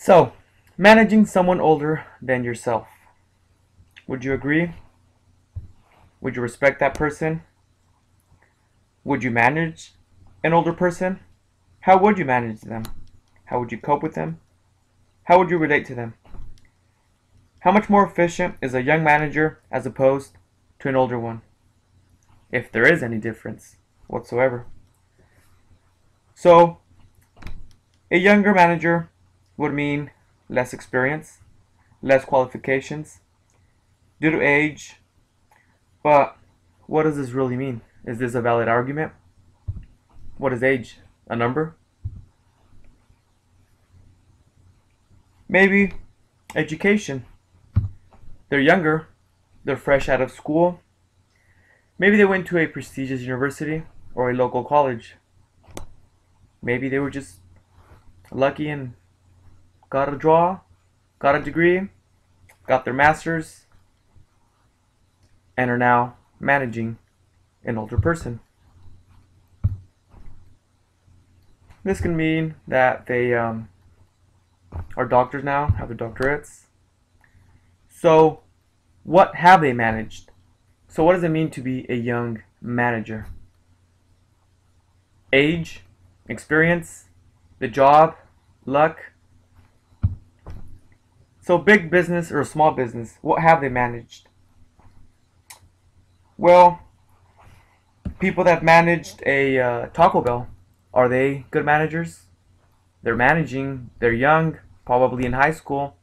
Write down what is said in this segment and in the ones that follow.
So, managing someone older than yourself. Would you agree? Would you respect that person? Would you manage an older person? How would you manage them? How would you cope with them? How would you relate to them? How much more efficient is a young manager as opposed to an older one? If there is any difference whatsoever. So, a younger manager would mean less experience, less qualifications due to age. But what does this really mean? Is this a valid argument? What is age? A number? Maybe education. They're younger, they're fresh out of school. Maybe they went to a prestigious university or a local college. Maybe they were just lucky and got a draw, got a degree, got their master's, and are now managing an older person. This can mean that they are doctors now, have their doctorates. So, what have they managed? So, what does it mean to be a young manager? Age, experience, the job, luck. So, big business or small business, what have they managed? Well, people that managed a Taco Bell, are they good managers? They're managing, they're young, probably in high school,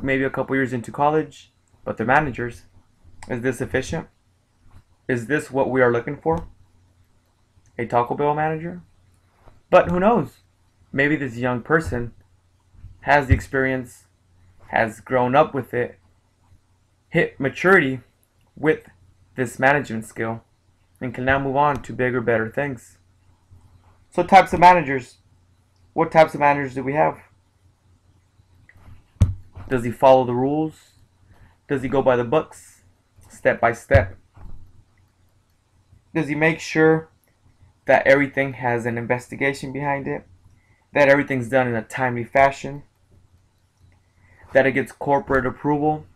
maybe a couple years into college, but they're managers. Is this efficient? Is this what we are looking for? A Taco Bell manager? But who knows? Maybe this young person has the experience, has grown up with it, hit maturity with this management skill, and can now move on to bigger, better things. So, types of managers. What types of managers do we have? Does he follow the rules? Does he go by the books, step by step? Does he make sure that everything has an investigation behind it? That everything's done in a timely fashion? That it gets corporate approval?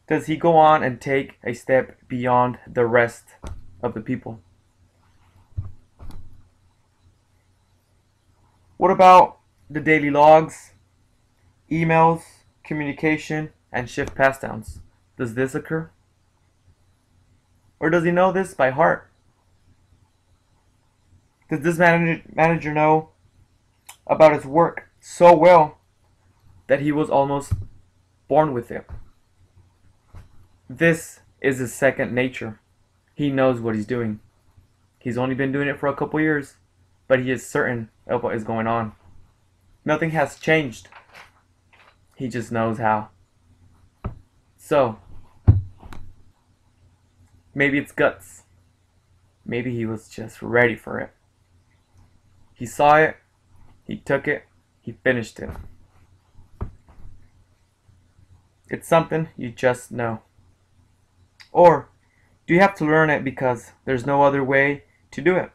Does he go on and take a step beyond the rest of the people? What about the daily logs, emails, communication, and shift pass downs? Does this occur? Or does he know this by heart? Does this manager know about his work so well that he was almost born with it? This is his second nature. He knows what he's doing. He's only been doing it for a couple years, but he is certain of what is going on. Nothing has changed. He just knows how. So, maybe it's guts. Maybe he was just ready for it. He saw it, he took it, he finished it. It's something you just know. Or do you have to learn it because there's no other way to do it?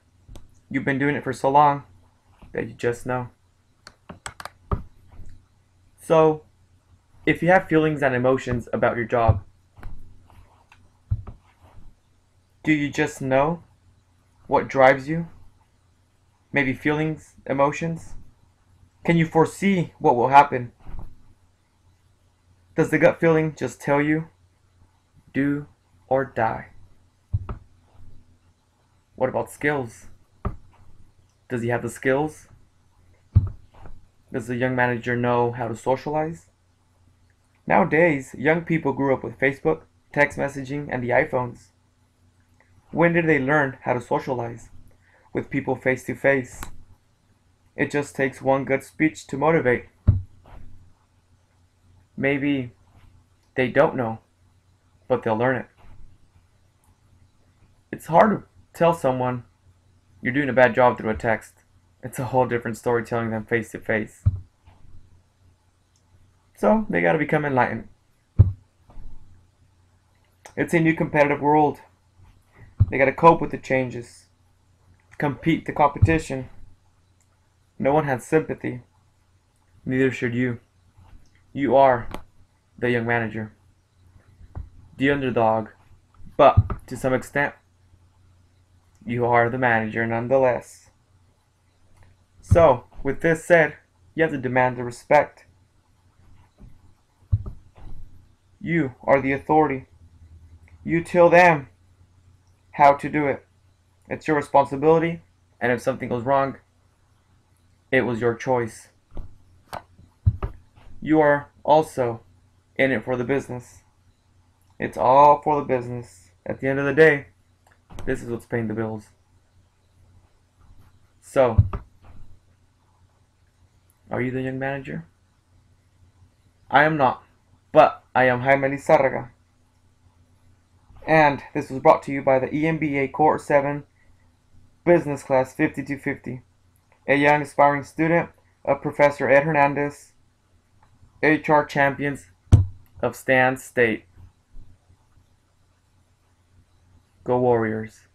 You've been doing it for so long that you just know. So, if you have feelings and emotions about your job, do you just know what drives you? Maybe feelings, emotions? Can you foresee what will happen? Does the gut feeling just tell you, do or die? What about skills? Does he have the skills? Does the young manager know how to socialize? Nowadays, young people grew up with Facebook, text messaging, and the iPhones. When did they learn how to socialize with people face to face? It just takes one good speech to motivate. Maybe they don't know, but they'll learn it. It's hard to tell someone you're doing a bad job through a text. It's a whole different story telling them face to face. So they gotta become enlightened. It's a new competitive world. They gotta cope with the changes, compete the competition. No one has sympathy. Neither should you. You are the young manager, the underdog, but to some extent, you are the manager nonetheless. So, with this said, you have to demand the respect. You are the authority. You tell them how to do it. It's your responsibility, and if something goes wrong, it was your choice. You are also in it for the business. It's all for the business. At the end of the day, this is what's paying the bills. So, are you the young manager? I am not, but I am Jaime Lizarraga. And this was brought to you by the EMBA Cohort 7 Business Class 5250, a young aspiring student of Professor Ed Hernandez, HR Champions of Stan State. Go Warriors.